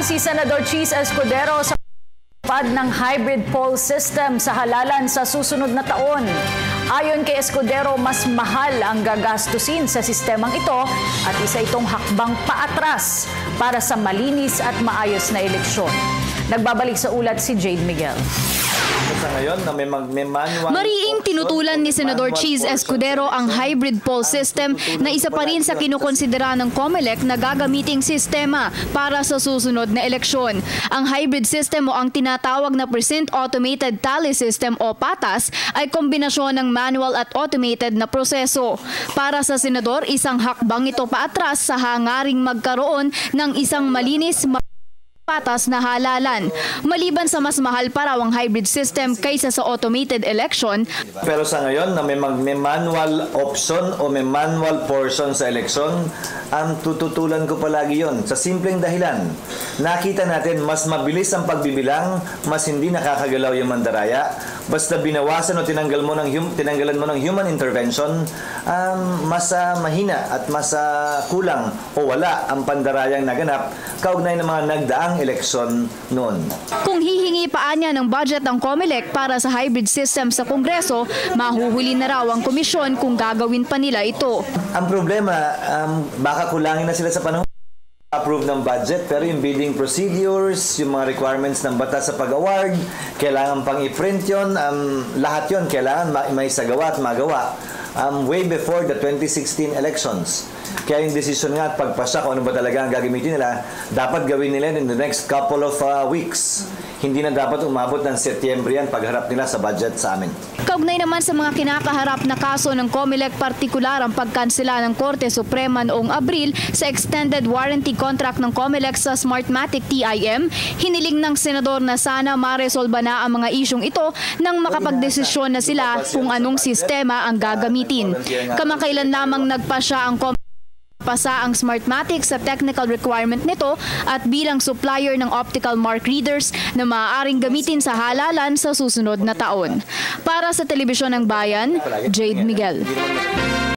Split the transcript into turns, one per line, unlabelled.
si Senador Cheese Escudero sa pad ng hybrid poll system sa halalan sa susunod na taon. Ayon kay Escudero, mas mahal ang gagastusin sa sistemang ito at isa itong hakbang paatras para sa malinis at maayos na eleksyon. Nagbabalik sa ulat si Jade Miguel.
Mariing tinutulan ni Senador Cheese Escudero ang hybrid poll system na isa pa rin sa kinukonsidera ng COMELEC na gagamiting sistema para sa susunod na eleksyon. Ang hybrid system o ang tinatawag na Percent Automated Tally System o PATAS ay kombinasyon ng manual at automated na proseso. Para sa senador, isang hakbang ito paatras sa hangaring magkaroon ng isang malinis patas na halalan. Maliban sa mas mahal pa raw ang hybrid system kaysa sa automated election.
Pero sa ngayon na may manual option o may manual portion sa election, ang tututulan ko palagi yon sa simpleng dahilan. Nakita natin mas mabilis ang pagbibilang, mas hindi nakakagalaw yung mandaraya. Basta binawasan o tinanggalan mo ng human intervention, mas mahina at mas kulang o wala ang pandarayang naganap kaugnay ng mga nagdaang eleksyon noon.
Kung hihingi pa niya ng budget ng COMELEC para sa hybrid system sa Kongreso, mahuhuli na raw ang komisyon kung gagawin pa nila ito.
Ang problema, baka kulangin na sila sa panahon approve ng budget, pero yung bidding procedures, yung mga requirements ng batas sa pag-award, kailangan pang i-print yun, lahat yun kailangan may sagawa at magawa way before the 2016 elections. Kaya yung decision nga at pagpasya kung ano ba talaga ang gagamitin nila, dapat gawin nila in the next couple of weeks. Hindi na dapat umabot ng Setyembre yan pagharap nila sa budget sa amin.
Kaugnay naman sa mga kinakaharap na kaso ng COMELEC, partikular ang pagkansela ng Korte Suprema noong Abril sa extended warranty contract ng COMELEC sa Smartmatic TIM, hiniling ng senador na sana maresolba na ang mga isyong ito nang makapagdesisyon na sila kung anong sistema ang gagamitin. Kamakailan lamang nagpasya ang COMELEC pasa ang Smartmatic sa technical requirement nito at bilang supplier ng optical mark readers na maaaring gamitin sa halalan sa susunod na taon. Para sa Telebisyon ng Bayan, Jade Miguel.